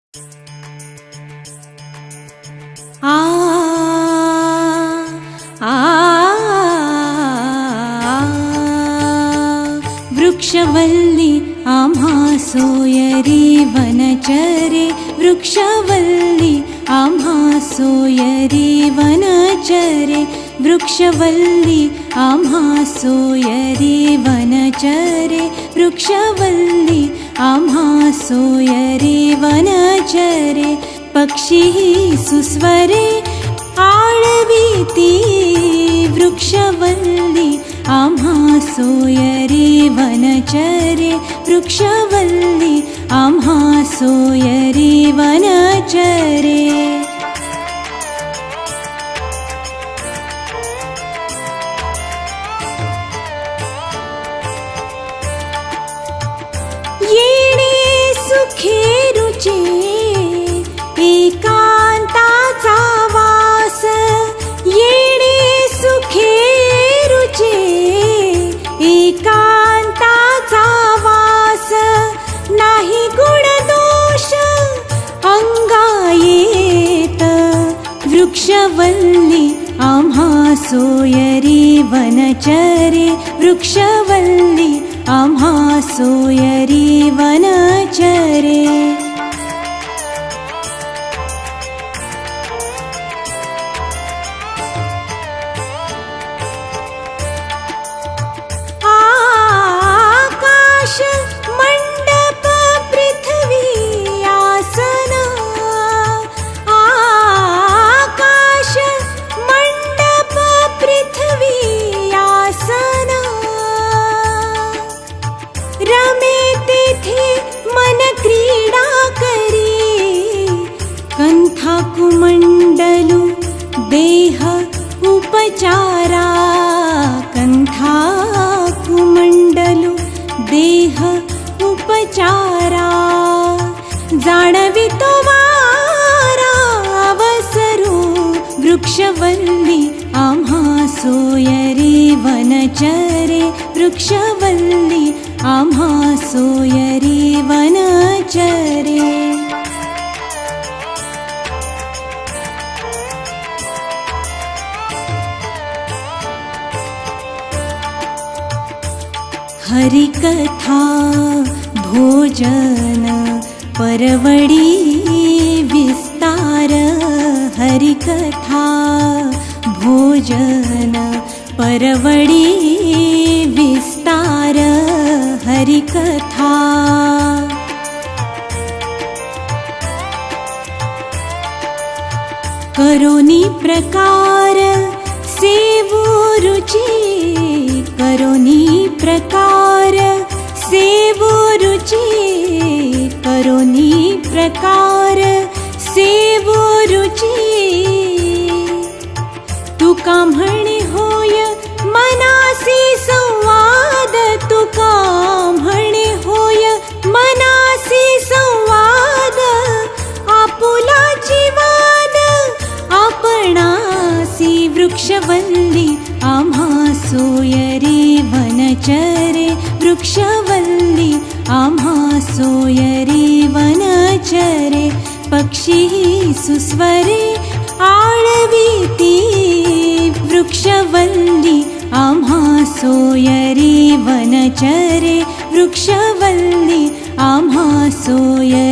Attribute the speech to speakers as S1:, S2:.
S1: आ आ वृक्षवल्ली आम्हा सोयरी वनचरे, वृक्षवल्ली आम्हा सोयरी वनचरे, वृक्षवल्ली आम्हा सोयरी वनचरे, वृक्षवल्ली आम्हा सोयरी वनचरे. पक्षी सुस्वरे आळवीती, वृक्षवल्ली आम्हा सोयरी वनचरे, वृक्षवल्ली आम्हा सोयरी वनचरे. येणे सुखे रुचे एकांताचा वास, येणे सुखे रुचे एकांताचा वास. नाही गुण दोष अंगा येत, वृक्षवल्ली आम्हा सोयरी वनचरे, वृक्षवल्ली आम्हा सोयरी वनचरे. आकाश मंडप पृथ्वी आसन, आकाश मंडप पृथ्वी आसन. रमे तेथे मन क्रीडा करी, कंथा कुमंडलू देह उपचारा, कंथा कुमंडलू देह उपचारा. जाणवितो वारा अवसरू, वृक्षवल्ली आम्हा सोयरी वनचरे, वृक्षवल्ली आम्हा सोयरी वनचरे. हरिकथा भोजन परवडी विस्तार, हरिकथा भोजन परवडी विस्तार, हरिकथा. करोनी प्रकार सेवो रुचि, करोनी प्रकार सेवो रुचि, करोनी प्रकार सेवो रुचि. तुका म्हणे होय मनासी संवाद, तुका म्हणे होय मनासी संवाद. आपुला जीवन आपणासी, वृक्षवल्ली आम्हा सोयरी वनचरे, वृक्षवल्ली आम्हा सोयरी वनचरे. पक्षी सुस्वरे आळवीती, वृक्षवल्ली आम्हा सोयरी वनचरे, वृक्षवल्ली आम्हा सोयरी